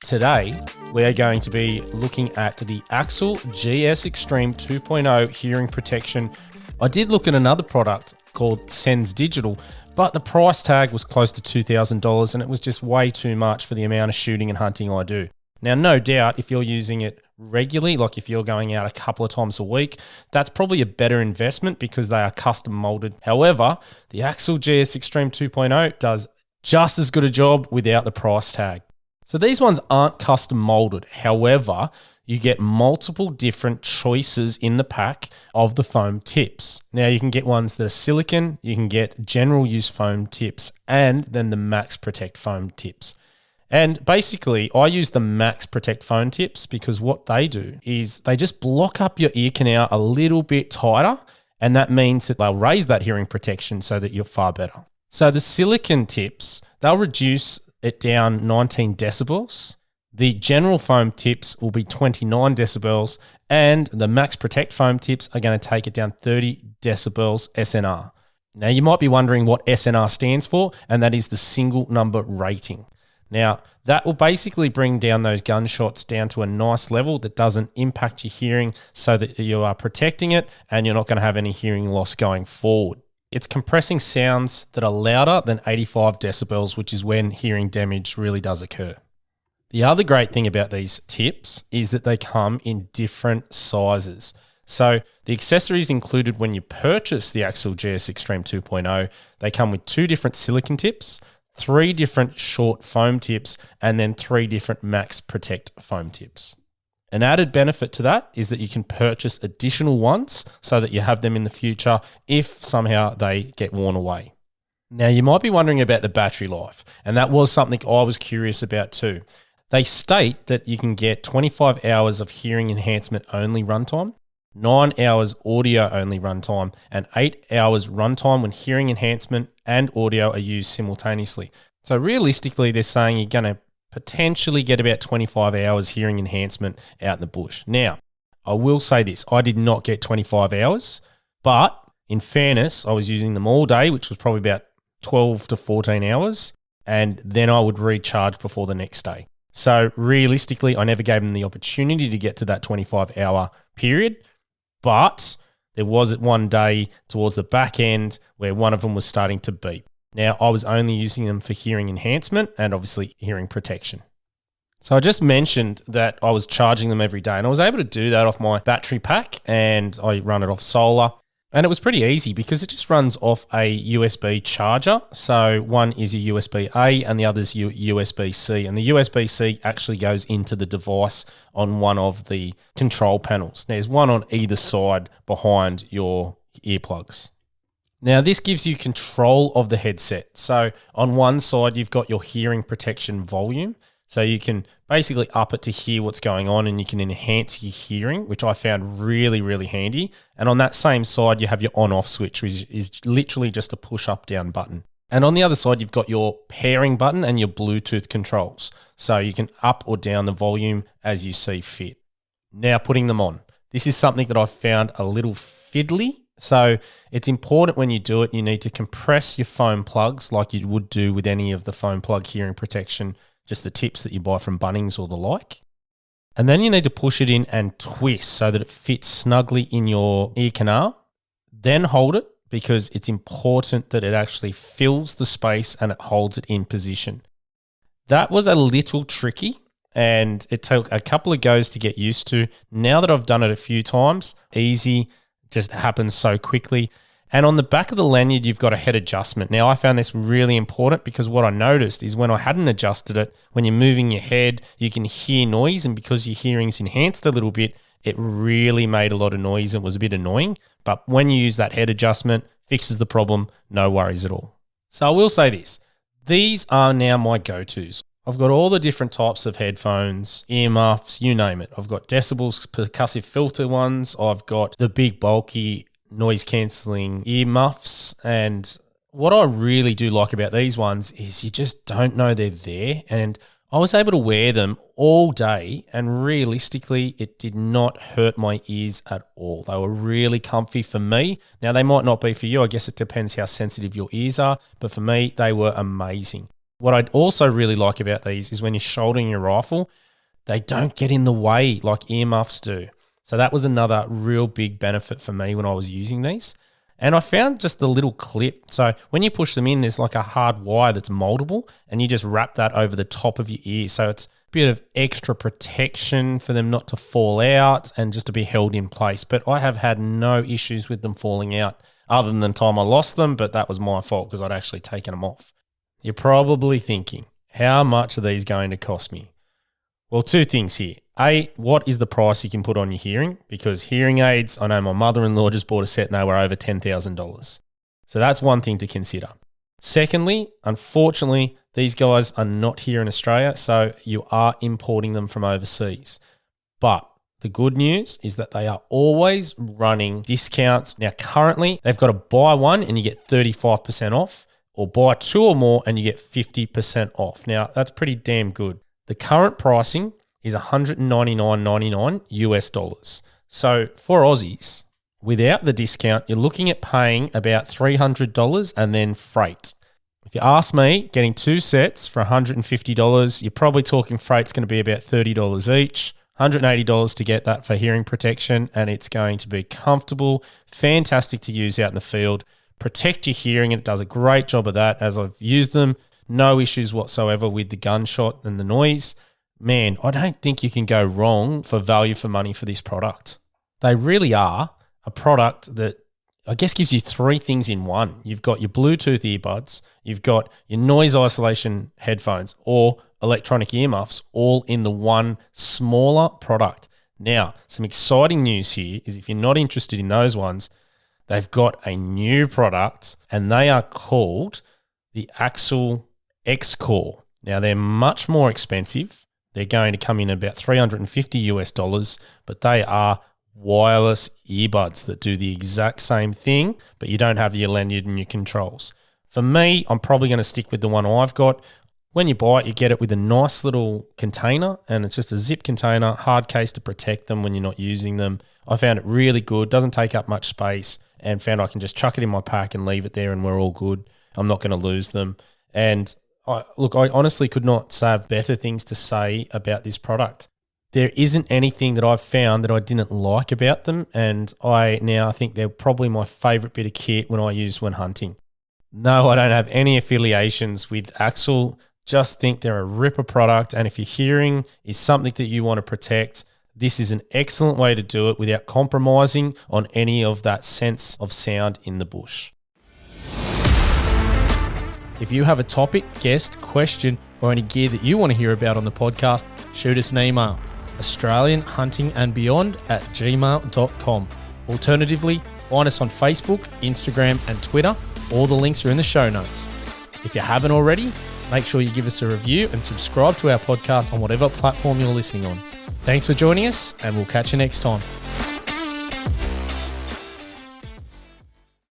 Today, we are going to be looking at the Axil GS Extreme 2.0 hearing protection. I did look at another product called Sense Digital, but the price tag was close to $2,000 and it was just way too much for the amount of shooting and hunting I do. Now, no doubt if you're using it regularly, like if you're going out a couple of times a week, that's probably a better investment because they are custom molded. However, the Axil GS Extreme 2.0 does just as good a job without the price tag. So these ones aren't custom molded. However, you get multiple different choices in the pack of the foam tips. Now you can get ones that are silicone, you can get general use foam tips, and then the Max Protect foam tips. And basically, I use the Max Protect foam tips because what they do is they just block up your ear canal a little bit tighter, and that means that they'll raise that hearing protection so that you're far better. So the silicone tips, they'll reduce it down 19 decibels. The general foam tips will be 29 decibels, and the Max Protect foam tips are going to take it down 30 decibels SNR. Now you might be wondering what SNR stands for, and that is the single number rating. Now that will basically bring down those gunshots down to a nice level that doesn't impact your hearing so that you are protecting it and you're not going to have any hearing loss going forward. It's compressing sounds that are louder than 85 decibels, which is when hearing damage really does occur. The other great thing about these tips is that they come in different sizes. So the accessories included when you purchase the Axil GS Extreme 2.0, they come with 2 different silicone tips, 3 different short foam tips, and then 3 different Max Protect foam tips. An added benefit to that is that you can purchase additional ones so that you have them in the future if somehow they get worn away. Now you might be wondering about the battery life, and that was something I was curious about too. They state that you can get 25 hours of hearing enhancement only runtime, 9 hours audio only runtime, and 8 hours runtime when hearing enhancement and audio are used simultaneously. So realistically, they're saying you're going to potentially get about 25 hours hearing enhancement out in the bush. Now, I will say this, I did not get 25 hours, but in fairness, I was using them all day, which was probably about 12 to 14 hours, and then I would recharge before the next day. So realistically, I never gave them the opportunity to get to that 25-hour period, but there was one day towards the back end where one of them was starting to beep. Now, I was only using them for hearing enhancement and obviously hearing protection. So I just mentioned that I was charging them every day, and I was able to do that off my battery pack, and I run it off solar. And it was pretty easy because it just runs off a USB charger. So one is a USB-A and the other is USB-C. And the USB-C actually goes into the device on one of the control panels. There's one on either side behind your earplugs. Now, this gives you control of the headset. So on one side, you've got your hearing protection volume. So you can basically up it to hear what's going on, and you can enhance your hearing, which I found really, really handy. And on that same side, you have your on-off switch, which is literally just a push up-down button. And on the other side, you've got your pairing button and your Bluetooth controls. So you can up or down the volume as you see fit. Now, putting them on. This is something that I found a little fiddly. So it's important when you do it, you need to compress your foam plugs like you would do with any of the foam plug hearing protection, just the tips that you buy from Bunnings or the like. And then you need to push it in and twist so that it fits snugly in your ear canal. Then hold it because it's important that it actually fills the space and it holds it in position. That was a little tricky and it took a couple of goes to get used to. Now that I've done it a few times, easy, just happens so quickly. And on the back of the lanyard, you've got a head adjustment. Now, I found this really important because what I noticed is when I hadn't adjusted it, when you're moving your head, you can hear noise. And because your hearing's enhanced a little bit, it really made a lot of noise. It was a bit annoying. But when you use that head adjustment, fixes the problem, no worries at all. So I will say this. These are now my go-tos. I've got all the different types of headphones, earmuffs, you name it. I've got decibels, percussive filter ones. I've got the big bulky noise cancelling earmuffs. And what I really do like about these ones is you just don't know they're there. And I was able to wear them all day and realistically, it did not hurt my ears at all. They were really comfy for me. Now, they might not be for you. I guess it depends how sensitive your ears are. But for me, they were amazing. What I'd also really like about these is when you're shouldering your rifle, they don't get in the way like earmuffs do. So that was another real big benefit for me when I was using these. And I found just the little clip. So when you push them in, there's like a hard wire that's moldable, and you just wrap that over the top of your ear. So it's a bit of extra protection for them not to fall out and just to be held in place. But I have had no issues with them falling out other than the time I lost them, but that was my fault because I'd actually taken them off. You're probably thinking, how much are these going to cost me? Well, two things here. A, what is the price you can put on your hearing? Because hearing aids, I know my mother-in-law just bought a set and they were over $10,000. So that's one thing to consider. Secondly, unfortunately, these guys are not here in Australia, so you are importing them from overseas. But the good news is that they are always running discounts. Now, currently, they've got to buy one and you get 35% off, or buy two or more and you get 50% off. Now, that's pretty damn good. The current pricing is $199.99 US dollars. So for Aussies, without the discount, you're looking at paying about $300 and then freight. If you ask me, getting two sets for $150, you're probably talking freight's going to be about $30 each, $180 to get that for hearing protection, and it's going to be comfortable, fantastic to use out in the field, protect your hearing, and it does a great job of that. As I've used them, no issues whatsoever with the gunshot and the noise. Man, I don't think you can go wrong for value for money for this product. They really are a product that I guess gives you three things in one. You've got your Bluetooth earbuds, you've got your noise isolation headphones or electronic earmuffs, all in the one smaller product. Now, some exciting news here is if you're not interested in those ones, they've got a new product and they are called the Axil X-Core. Now, they're much more expensive. They're going to come in about $350 US dollars, but they are wireless earbuds that do the exact same thing, but you don't have your lanyard and your controls. For me, I'm probably going to stick with the one I've got. When you buy it, you get it with a nice little container, and it's just a zip container, hard case to protect them when you're not using them. I found it really good, doesn't take up much space, and found I can just chuck it in my pack and leave it there and we're all good. I'm not going to lose them. And I honestly could not have better things to say about this product. There isn't anything that I've found that I didn't like about them, and I now think they're probably my favourite bit of kit when hunting. No, I don't have any affiliations with Axil. Just think they're a ripper product, and if your hearing is something that you want to protect, this is an excellent way to do it without compromising on any of that sense of sound in the bush. If you have a topic, guest, question, or any gear that you want to hear about on the podcast, shoot us an email, australianhuntingandbeyond@gmail.com. Alternatively, find us on Facebook, Instagram, and Twitter. All the links are in the show notes. If you haven't already, make sure you give us a review and subscribe to our podcast on whatever platform you're listening on. Thanks for joining us, and we'll catch you next time.